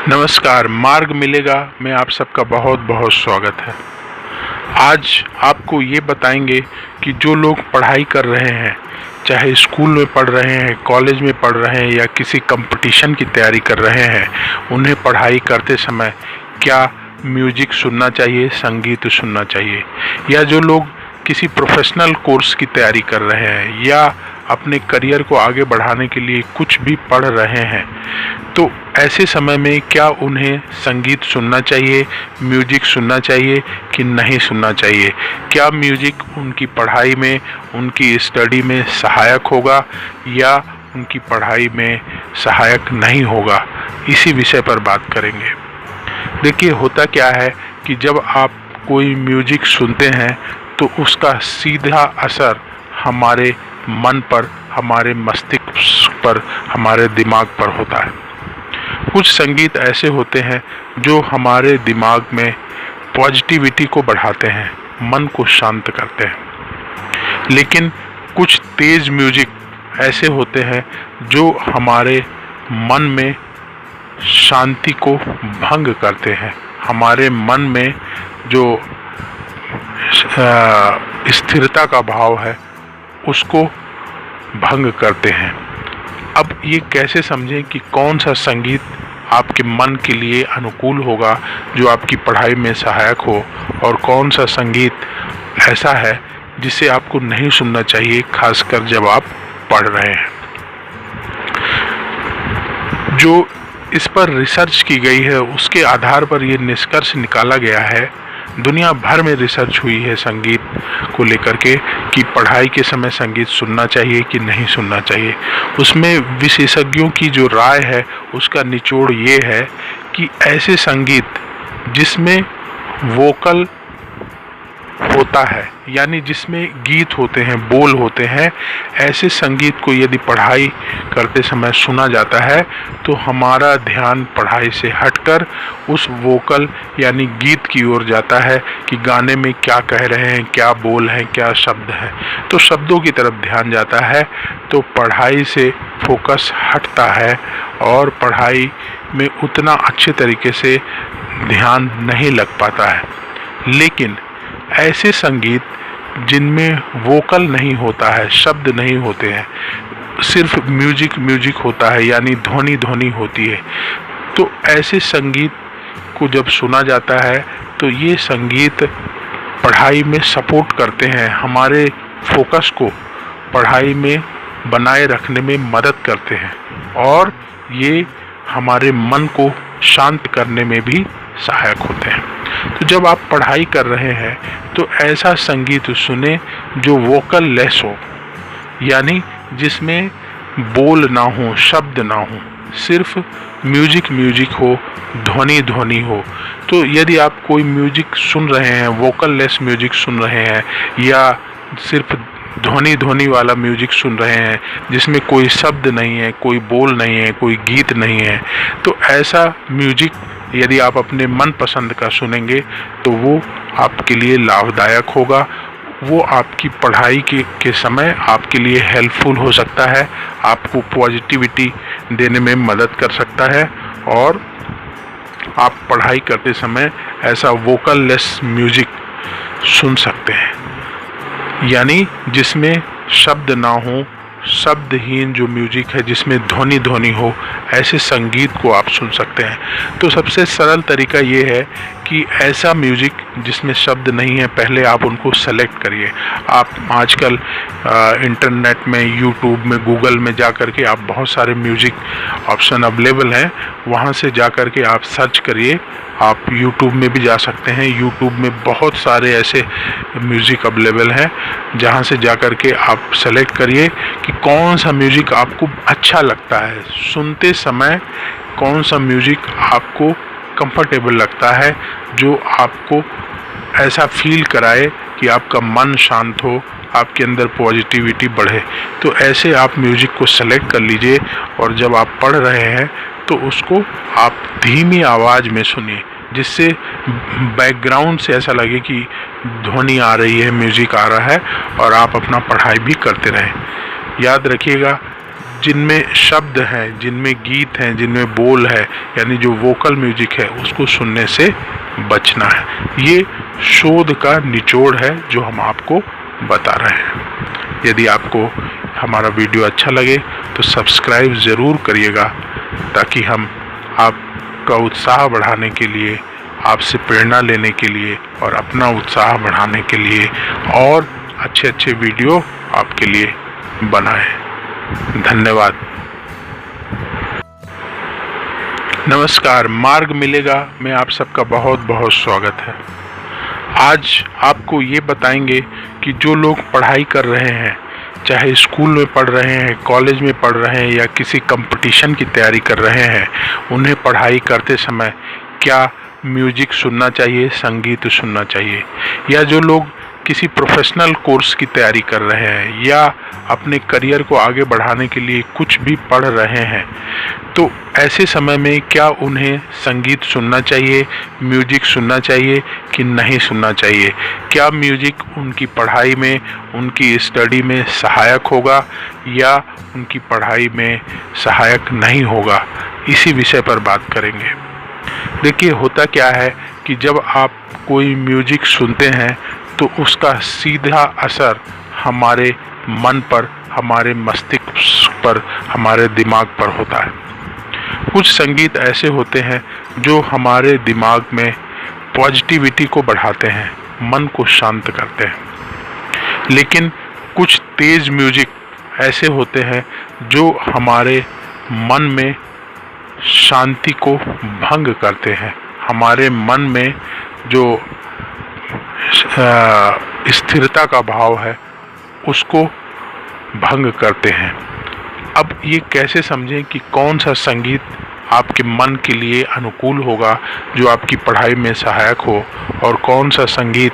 नमस्कार, मार्ग मिलेगा में आप सबका बहुत बहुत स्वागत है। आज आपको ये बताएंगे कि जो लोग पढ़ाई कर रहे हैं, चाहे स्कूल में पढ़ रहे हैं, कॉलेज में पढ़ रहे हैं या किसी कंपटीशन की तैयारी कर रहे हैं, उन्हें पढ़ाई करते समय क्या म्यूजिक सुनना चाहिए, संगीत सुनना चाहिए। या जो लोग किसी प्रोफेशनल कोर्स की तैयारी कर रहे हैं या अपने करियर को आगे बढ़ाने के लिए कुछ भी पढ़ रहे हैं, तो ऐसे समय में क्या उन्हें संगीत सुनना चाहिए, म्यूजिक सुनना चाहिए कि नहीं सुनना चाहिए। क्या म्यूजिक उनकी पढ़ाई में, उनकी स्टडी में सहायक होगा या उनकी पढ़ाई में सहायक नहीं होगा, इसी विषय पर बात करेंगे। देखिए, होता क्या है कि जब आप कोई म्यूजिक सुनते हैं तो उसका सीधा असर हमारे मन पर, हमारे मस्तिष्क पर, हमारे दिमाग पर होता है। कुछ संगीत ऐसे होते हैं जो हमारे दिमाग में पॉजिटिविटी को बढ़ाते हैं, मन को शांत करते हैं। लेकिन कुछ तेज म्यूजिक ऐसे होते हैं जो हमारे मन में शांति को भंग करते हैं, हमारे मन में जो स्थिरता का भाव है उसको भंग करते हैं। अब ये कैसे समझें कि कौन सा संगीत आपके मन के लिए अनुकूल होगा, जो आपकी पढ़ाई में सहायक हो, और कौन सा संगीत ऐसा है जिसे आपको नहीं सुनना चाहिए, खासकर जब आप पढ़ रहे हैं। जो इस पर रिसर्च की गई है उसके आधार पर ये निष्कर्ष निकाला गया है, दुनिया भर में रिसर्च हुई है संगीत को लेकर के कि पढ़ाई के समय संगीत सुनना चाहिए कि नहीं सुनना चाहिए। उसमें विशेषज्ञों की जो राय है उसका निचोड़ ये है कि ऐसे संगीत जिसमें वोकल होता है, यानी जिसमें गीत होते हैं, बोल होते हैं, ऐसे संगीत को यदि पढ़ाई करते समय सुना जाता है तो हमारा ध्यान पढ़ाई से हटकर उस वोकल यानी गीत की ओर जाता है कि गाने में क्या कह रहे हैं, क्या बोल हैं, क्या शब्द हैं। तो शब्दों की तरफ ध्यान जाता है तो पढ़ाई से फोकस हटता है और पढ़ाई में उतना अच्छे तरीके से ध्यान नहीं लग पाता है। लेकिन ऐसे संगीत जिनमें वोकल नहीं होता है, शब्द नहीं होते हैं, सिर्फ म्यूजिक होता है, यानी ध्वनि होती है, तो ऐसे संगीत को जब सुना जाता है तो ये संगीत पढ़ाई में सपोर्ट करते हैं, हमारे फोकस को पढ़ाई में बनाए रखने में मदद करते हैं और ये हमारे मन को शांत करने में भी सहायक होते हैं। तो जब आप पढ़ाई कर रहे हैं तो ऐसा संगीत सुने जो वोकल लेस हो, यानी जिसमें बोल ना हो, शब्द ना हो, सिर्फ म्यूजिक हो, ध्वनि हो। तो यदि आप कोई म्यूजिक सुन रहे हैं, वोकल लेस म्यूजिक सुन रहे हैं या सिर्फ ध्वनि वाला म्यूजिक सुन रहे हैं जिसमें कोई शब्द नहीं है, कोई बोल नहीं है, कोई गीत नहीं है, तो ऐसा म्यूजिक यदि आप अपने मन पसंद का सुनेंगे तो वो आपके लिए लाभदायक होगा, वो आपकी पढ़ाई के समय आपके लिए हेल्पफुल हो सकता है, आपको पॉजिटिविटी देने में मदद कर सकता है और आप पढ़ाई करते समय ऐसा वोकल लेस म्यूजिक सुन सकते हैं, यानी जिसमें शब्द ना हो, शब्दहीन जो म्यूजिक है जिसमें ध्वनि हो, ऐसे संगीत को आप सुन सकते हैं। तो सबसे सरल तरीका ये है कि ऐसा म्यूजिक जिसमें शब्द नहीं है, पहले आप उनको सेलेक्ट करिए। आप आजकल इंटरनेट में, यूट्यूब में, गूगल में जा कर के आप बहुत सारे म्यूजिक ऑप्शन अवेलेबल हैं, वहाँ से जा कर के आप सर्च करिए। आप यूट्यूब में भी जा सकते हैं, यूट्यूब में बहुत सारे ऐसे म्यूज़िक अवेलेबल हैं जहाँ से जा कर के आप सेलेक्ट करिए कि कौन सा म्यूज़िक आपको अच्छा लगता है, सुनते समय कौन सा म्यूज़िक आपको कंफर्टेबल लगता है, जो आपको ऐसा फील कराए कि आपका मन शांत हो, आपके अंदर पॉजिटिविटी बढ़े। तो ऐसे आप म्यूज़िक को सेलेक्ट कर लीजिए और जब आप पढ़ रहे हैं तो उसको आप धीमी आवाज़ में सुनिए, जिससे बैकग्राउंड से ऐसा लगे कि ध्वनि आ रही है, म्यूज़िक आ रहा है और आप अपना पढ़ाई भी करते रहें। याद रखिएगा, जिनमें शब्द हैं, जिनमें गीत हैं, जिनमें बोल है, यानी जो वोकल म्यूजिक है, उसको सुनने से बचना है। ये शोध का निचोड़ है जो हम आपको बता रहे हैं। यदि आपको हमारा वीडियो अच्छा लगे तो सब्सक्राइब ज़रूर करिएगा, ताकि हम आपका उत्साह बढ़ाने के लिए, आपसे प्रेरणा लेने के लिए और अपना उत्साह बढ़ाने के लिए और अच्छे अच्छे वीडियो आपके लिए बनाएं। धन्यवाद। नमस्कार, मार्ग मिलेगा में आप सबका बहुत बहुत स्वागत है। आज आपको ये बताएंगे कि जो लोग पढ़ाई कर रहे हैं, चाहे स्कूल में पढ़ रहे हैं, कॉलेज में पढ़ रहे हैं या किसी कंपटीशन की तैयारी कर रहे हैं, उन्हें पढ़ाई करते समय क्या म्यूजिक सुनना चाहिए, संगीत सुनना चाहिए। या जो लोग किसी प्रोफेशनल कोर्स की तैयारी कर रहे हैं या अपने करियर को आगे बढ़ाने के लिए कुछ भी पढ़ रहे हैं, तो ऐसे समय में क्या उन्हें संगीत सुनना चाहिए, म्यूजिक सुनना चाहिए कि नहीं सुनना चाहिए। क्या म्यूजिक उनकी पढ़ाई में, उनकी स्टडी में सहायक होगा या उनकी पढ़ाई में सहायक नहीं होगा, इसी विषय पर बात करेंगे। देखिए, होता क्या है कि जब आप कोई म्यूजिक सुनते हैं तो उसका सीधा असर हमारे मन पर, हमारे मस्तिष्क पर, हमारे दिमाग पर होता है। कुछ संगीत ऐसे होते हैं जो हमारे दिमाग में पॉजिटिविटी को बढ़ाते हैं, मन को शांत करते हैं। लेकिन कुछ तेज म्यूजिक ऐसे होते हैं जो हमारे मन में शांति को भंग करते हैं, हमारे मन में जो स्थिरता का भाव है उसको भंग करते हैं। अब ये कैसे समझें कि कौन सा संगीत आपके मन के लिए अनुकूल होगा, जो आपकी पढ़ाई में सहायक हो, और कौन सा संगीत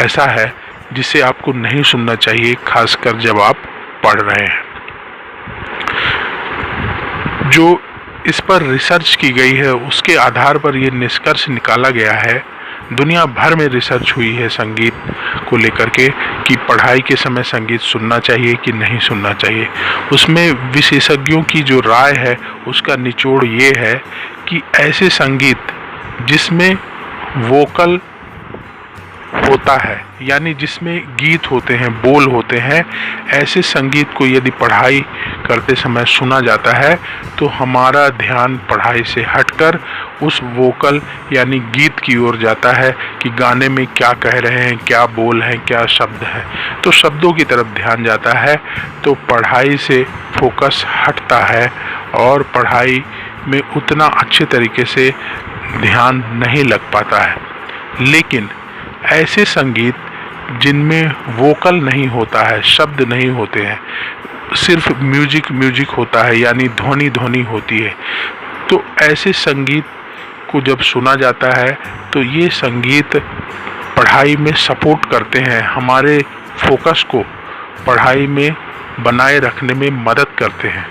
ऐसा है जिसे आपको नहीं सुनना चाहिए, खासकर जब आप पढ़ रहे हैं। जो इस पर रिसर्च की गई है उसके आधार पर ये निष्कर्ष निकाला गया है, दुनिया भर में रिसर्च हुई है संगीत को लेकर के कि पढ़ाई के समय संगीत सुनना चाहिए कि नहीं सुनना चाहिए। उसमें विशेषज्ञों की जो राय है उसका निचोड़ ये है कि ऐसे संगीत जिसमें वोकल होता है, यानी जिसमें गीत होते हैं, बोल होते हैं, ऐसे संगीत को यदि पढ़ाई करते समय सुना जाता है तो हमारा ध्यान पढ़ाई से हटकर उस वोकल यानी गीत की ओर जाता है कि गाने में क्या कह रहे हैं, क्या बोल हैं, क्या शब्द हैं। तो शब्दों की तरफ ध्यान जाता है तो पढ़ाई से फोकस हटता है और पढ़ाई में उतना अच्छे तरीके से ध्यान नहीं लग पाता है। लेकिन ऐसे संगीत जिनमें वोकल नहीं होता है, शब्द नहीं होते हैं, सिर्फ म्यूजिक होता है, यानी ध्वनि होती है, तो ऐसे संगीत को जब सुना जाता है तो ये संगीत पढ़ाई में सपोर्ट करते हैं, हमारे फोकस को पढ़ाई में बनाए रखने में मदद करते हैं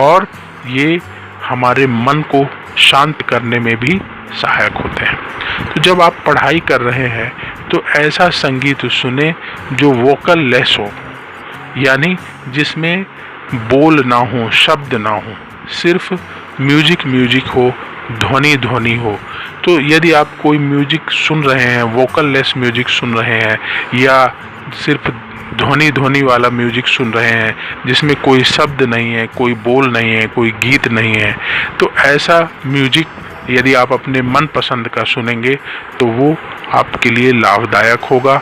और ये हमारे मन को शांत करने में भी सहायक होते हैं। तो जब आप पढ़ाई कर रहे हैं तो ऐसा संगीत सुने जो वोकल लेस हो, यानी जिसमें बोल ना हो, शब्द ना हो, सिर्फ म्यूजिक हो, ध्वनि हो। तो यदि आप कोई म्यूजिक सुन रहे हैं, वोकल लेस म्यूजिक सुन रहे हैं या सिर्फ ध्वनि वाला म्यूजिक सुन रहे हैं जिसमें कोई शब्द नहीं है, कोई बोल नहीं है, कोई गीत नहीं है, तो ऐसा म्यूजिक यदि आप अपने मन पसंद का सुनेंगे तो वो आपके लिए लाभदायक होगा,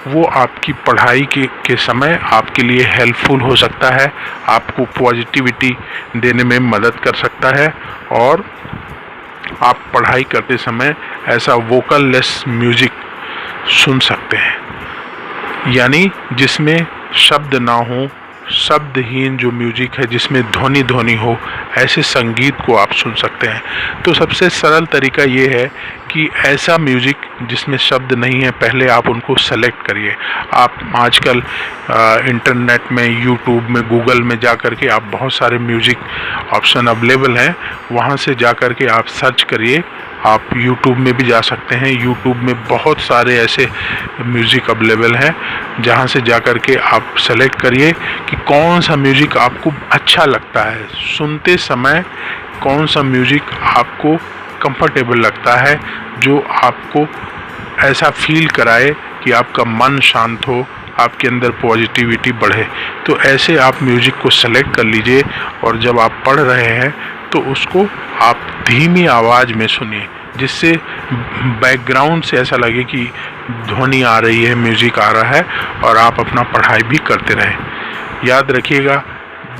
वो आपकी पढ़ाई के समय आपके लिए हेल्पफुल हो सकता है, आपको पॉजिटिविटी देने में मदद कर सकता है और आप पढ़ाई करते समय ऐसा वोकल लेस म्यूजिक सुन सकते हैं, यानी जिसमें शब्द ना हो, शब्दहीन जो म्यूजिक है जिसमें ध्वनि हो, ऐसे संगीत को आप सुन सकते हैं। तो सबसे सरल तरीका ये है कि ऐसा म्यूजिक जिसमें शब्द नहीं है, पहले आप उनको सेलेक्ट करिए। आप आजकल इंटरनेट में, यूट्यूब में, गूगल में जा कर के आप बहुत सारे म्यूजिक ऑप्शन अवेलेबल हैं, वहाँ से जा कर के आप सर्च करिए आप YouTube में भी जा सकते हैं। YouTube में बहुत सारे ऐसे म्यूज़िक अवेलेबल हैं जहां से जा कर के आप सेलेक्ट करिए कि कौन सा म्यूज़िक आपको अच्छा लगता है, सुनते समय कौन सा म्यूज़िक आपको कंफर्टेबल लगता है, जो आपको ऐसा फील कराए कि आपका मन शांत हो, आपके अंदर पॉजिटिविटी बढ़े। तो ऐसे आप म्यूज़िक को सेलेक्ट कर लीजिए और जब आप पढ़ रहे हैं तो उसको आप धीमी आवाज़ में सुनिए, जिससे बैकग्राउंड से ऐसा लगे कि ध्वनि आ रही है, म्यूज़िक आ रहा है और आप अपना पढ़ाई भी करते रहें। याद रखिएगा,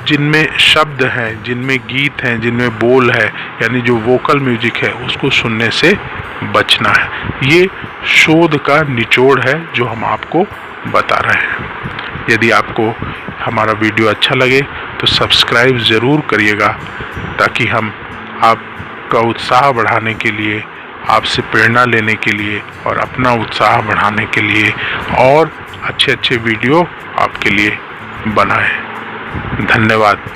जिनमें शब्द हैं, जिनमें गीत हैं, जिनमें बोल है, यानी जो वोकल म्यूजिक है, उसको सुनने से बचना है। ये शोध का निचोड़ है जो हम आपको बता रहे हैं। यदि आपको हमारा वीडियो अच्छा लगे तो सब्सक्राइब ज़रूर करिएगा, ताकि हम आपका उत्साह बढ़ाने के लिए, आपसे प्रेरणा लेने के लिए और अपना उत्साह बढ़ाने के लिए और अच्छे अच्छे वीडियो आपके लिए बनाएं। धन्यवाद।